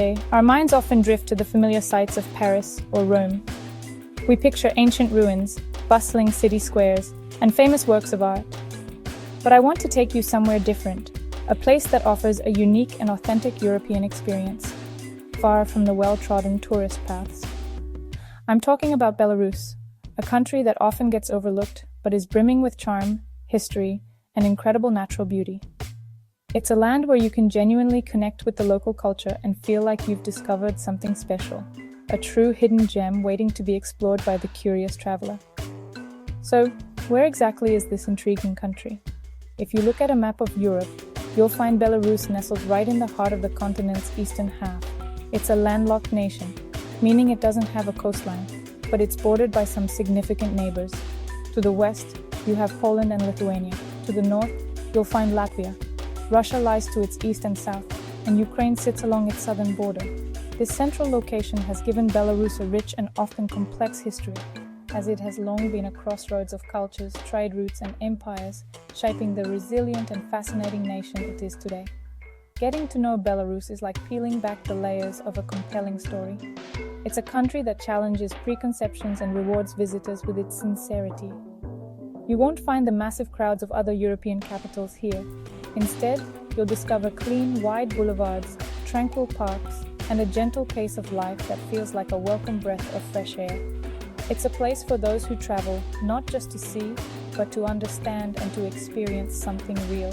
Our minds often drift to the familiar sights of Paris or Rome. We picture ancient ruins, bustling city squares, and famous works of art. But I want to take you somewhere different, a place that offers a unique and authentic European experience, far from the well-trodden tourist paths. I'm talking about Belarus, a country that often gets overlooked but is brimming with charm, history, and incredible natural beauty. It's a land where you can genuinely connect with the local culture and feel like you've discovered something special, a true hidden gem waiting to be explored by the curious traveler. So, where exactly is this intriguing country? If you look at a map of Europe, you'll find Belarus nestled right in the heart of the continent's eastern half. It's a landlocked nation, meaning it doesn't have a coastline, but it's bordered by some significant neighbors. To the west, you have Poland and Lithuania. To the north, you'll find Latvia. Russia lies to its east and south, and Ukraine sits along its southern border. This central location has given Belarus a rich and often complex history, as it has long been a crossroads of cultures, trade routes, and empires, shaping the resilient and fascinating nation it is today. Getting to know Belarus is like peeling back the layers of a compelling story. It's a country that challenges preconceptions and rewards visitors with its sincerity. You won't find the massive crowds of other European capitals here. Instead, you'll discover clean, wide boulevards, tranquil parks, and a gentle pace of life that feels like a welcome breath of fresh air. It's a place for those who travel, not just to see, but to understand and to experience something real.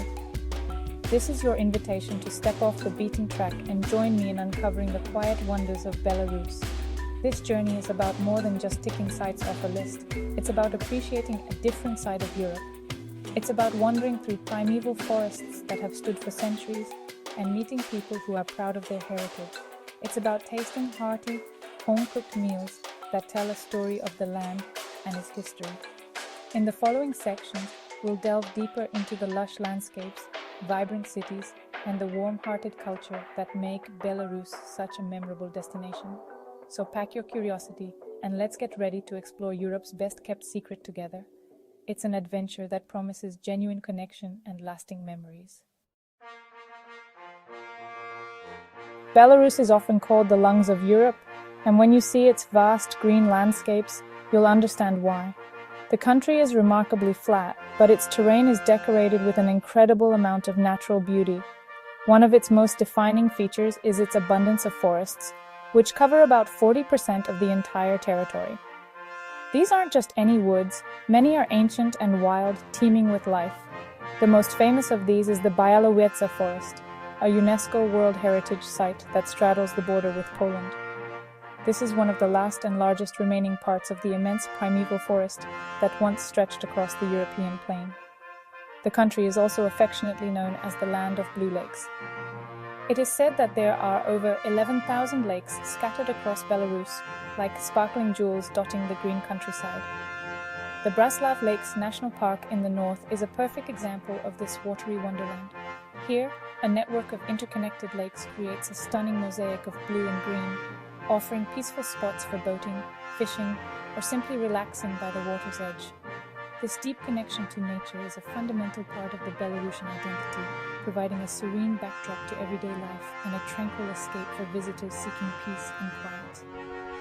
This is your invitation to step off the beaten track and join me in uncovering the quiet wonders of Belarus. This journey is about more than just ticking sites off a list. It's about appreciating a different side of Europe. It's about wandering through primeval forests that have stood for centuries and meeting people who are proud of their heritage. It's about tasting hearty, home-cooked meals that tell a story of the land and its history. In the following sections, we'll delve deeper into the lush landscapes, vibrant cities, and the warm-hearted culture that make Belarus such a memorable destination. So pack your curiosity and let's get ready to explore Europe's best-kept secret together. It's an adventure that promises genuine connection and lasting memories. Belarus is often called the lungs of Europe, and when you see its vast green landscapes, you'll understand why. The country is remarkably flat, but its terrain is decorated with an incredible amount of natural beauty. One of its most defining features is its abundance of forests, which cover about 40% of the entire territory. These aren't just any woods, many are ancient and wild, teeming with life. The most famous of these is the Białowieża Forest, a UNESCO World Heritage Site that straddles the border with Poland. This is one of the last and largest remaining parts of the immense primeval forest that once stretched across the European plain. The country is also affectionately known as the Land of Blue Lakes. It is said that there are over 11,000 lakes scattered across Belarus, like sparkling jewels dotting the green countryside. The Břeclav Lakes National Park in the north is a perfect example of this watery wonderland. Here, a network of interconnected lakes creates a stunning mosaic of blue and green, offering peaceful spots for boating, fishing, or simply relaxing by the water's edge. This deep connection to nature is a fundamental part of the Belarusian identity, providing a serene backdrop to everyday life and a tranquil escape for visitors seeking peace and quiet.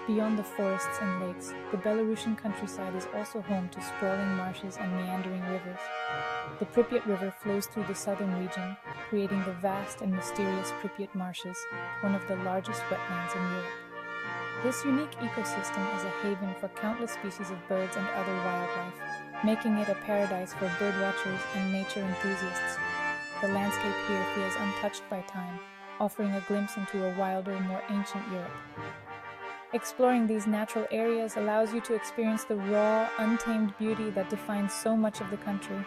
Beyond the forests and lakes, the Belarusian countryside is also home to sprawling marshes and meandering rivers. The Pripyat River flows through the southern region, creating the vast and mysterious Pripyat Marshes, one of the largest wetlands in Europe. This unique ecosystem is a haven for countless species of birds and other wildlife, making it a paradise for birdwatchers and nature enthusiasts. The landscape here feels untouched by time, offering a glimpse into a wilder, more ancient Europe. Exploring these natural areas allows you to experience the raw, untamed beauty that defines so much of the country.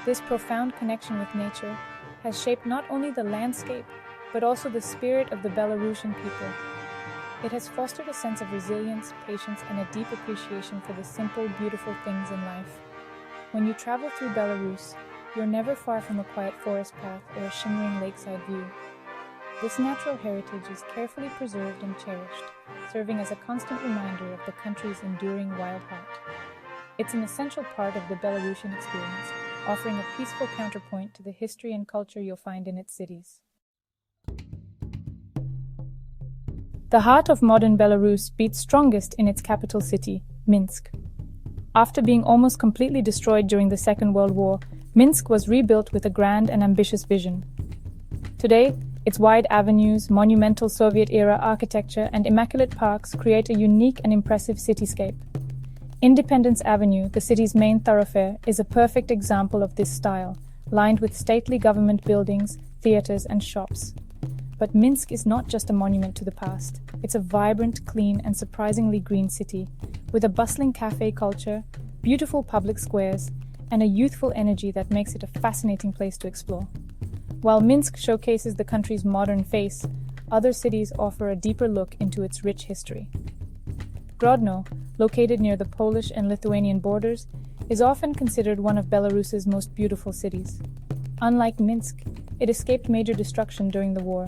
This profound connection with nature has shaped not only the landscape, but also the spirit of the Belarusian people. It has fostered a sense of resilience, patience, and a deep appreciation for the simple, beautiful things in life. When you travel through Belarus, you're never far from a quiet forest path or a shimmering lakeside view. This natural heritage is carefully preserved and cherished, serving as a constant reminder of the country's enduring wild heart. It's an essential part of the Belarusian experience, offering a peaceful counterpoint to the history and culture you'll find in its cities. The heart of modern Belarus beats strongest in its capital city, Minsk. After being almost completely destroyed during the Second World War, Minsk was rebuilt with a grand and ambitious vision. Today, its wide avenues, monumental Soviet-era architecture, and immaculate parks create a unique and impressive cityscape. Independence Avenue, the city's main thoroughfare, is a perfect example of this style, lined with stately government buildings, theaters, and shops. But Minsk is not just a monument to the past. It's a vibrant, clean, and surprisingly green city, with a bustling cafe culture, beautiful public squares, and a youthful energy that makes it a fascinating place to explore. While Minsk showcases the country's modern face, other cities offer a deeper look into its rich history. Grodno, located near the Polish and Lithuanian borders, is often considered one of Belarus's most beautiful cities. Unlike Minsk, it escaped major destruction during the war,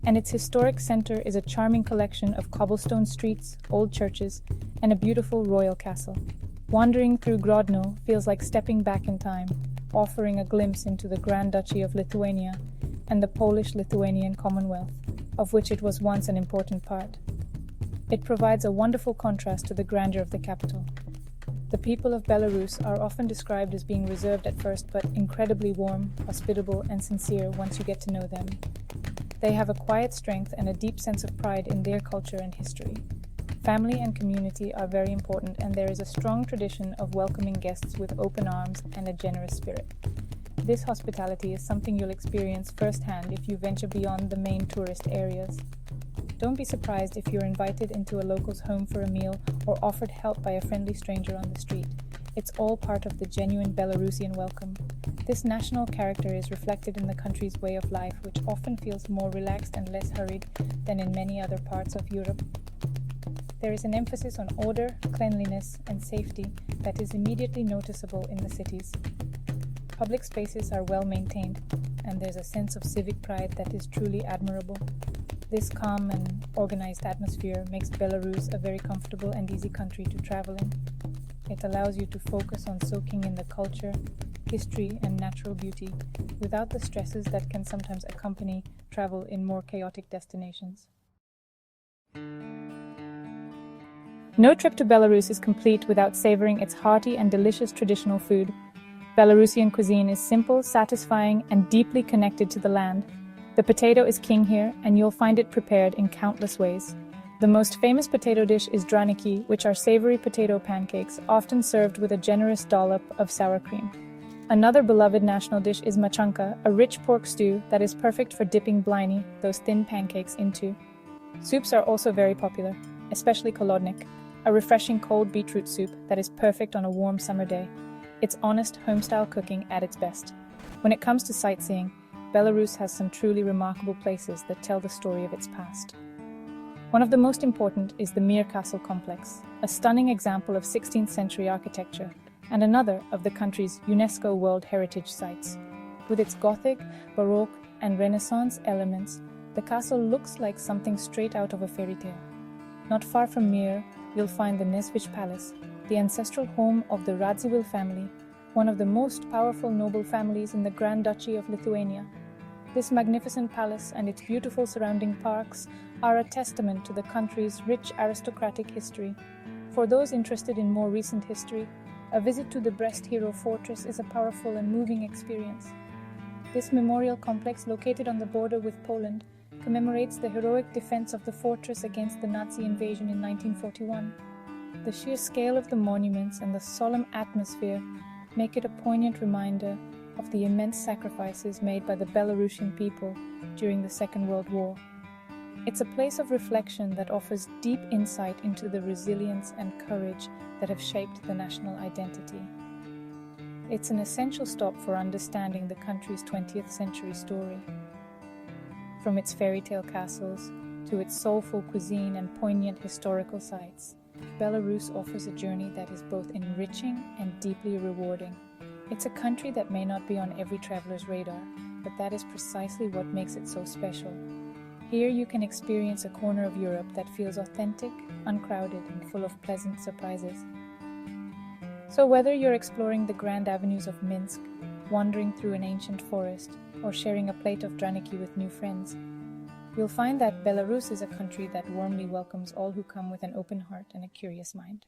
and its historic center is a charming collection of cobblestone streets, old churches, and a beautiful royal castle. Wandering through Grodno feels like stepping back in time, offering a glimpse into the Grand Duchy of Lithuania and the Polish-Lithuanian Commonwealth, of which it was once an important part. It provides a wonderful contrast to the grandeur of the capital. The people of Belarus are often described as being reserved at first, but incredibly warm, hospitable, and sincere once you get to know them. They have a quiet strength and a deep sense of pride in their culture and history. Family and community are very important, and there is a strong tradition of welcoming guests with open arms and a generous spirit. This hospitality is something you'll experience firsthand if you venture beyond the main tourist areas. Don't be surprised if you're invited into a local's home for a meal or offered help by a friendly stranger on the street. It's all part of the genuine Belarusian welcome. This national character is reflected in the country's way of life, which often feels more relaxed and less hurried than in many other parts of Europe. There is an emphasis on order, cleanliness, and safety that is immediately noticeable in the cities. Public spaces are well maintained, and there's a sense of civic pride that is truly admirable. This calm and organized atmosphere makes Belarus a very comfortable and easy country to travel in. It allows you to focus on soaking in the culture, history, and natural beauty without the stresses that can sometimes accompany travel in more chaotic destinations. No trip to Belarus is complete without savoring its hearty and delicious traditional food. Belarusian cuisine is simple, satisfying, and deeply connected to the land. The potato is king here, and you'll find it prepared in countless ways. The most famous potato dish is draniki, which are savory potato pancakes, often served with a generous dollop of sour cream. Another beloved national dish is machanka, a rich pork stew that is perfect for dipping blini, those thin pancakes, into. Soups are also very popular, especially kolodnik, a refreshing cold beetroot soup that is perfect on a warm summer day. It's honest, home-style cooking at its best. When it comes to sightseeing, Belarus has some truly remarkable places that tell the story of its past. One of the most important is the Mir Castle complex, a stunning example of 16th century architecture, and another of the country's UNESCO World Heritage Sites. With its Gothic, Baroque, and Renaissance elements, the castle looks like something straight out of a fairy tale. Not far from Mir, you'll find the Nesvich Palace, the ancestral home of the Radziwill family, one of the most powerful noble families in the Grand Duchy of Lithuania. This magnificent palace and its beautiful surrounding parks are a testament to the country's rich aristocratic history. For those interested in more recent history, a visit to the Brest Hero Fortress is a powerful and moving experience. This memorial complex, located on the border with Poland, commemorates the heroic defense of the fortress against the Nazi invasion in 1941. The sheer scale of the monuments and the solemn atmosphere make it a poignant reminder of the immense sacrifices made by the Belarusian people during the Second World War. It's a place of reflection that offers deep insight into the resilience and courage that have shaped the national identity. It's an essential stop for understanding the country's 20th century story. From its fairy tale castles to its soulful cuisine and poignant historical sites, Belarus offers a journey that is both enriching and deeply rewarding. It's a country that may not be on every traveler's radar, but that is precisely what makes it so special. Here you can experience a corner of Europe that feels authentic, uncrowded, and full of pleasant surprises. So whether you're exploring the grand avenues of Minsk, wandering through an ancient forest, or sharing a plate of draniki with new friends, you'll find that Belarus is a country that warmly welcomes all who come with an open heart and a curious mind.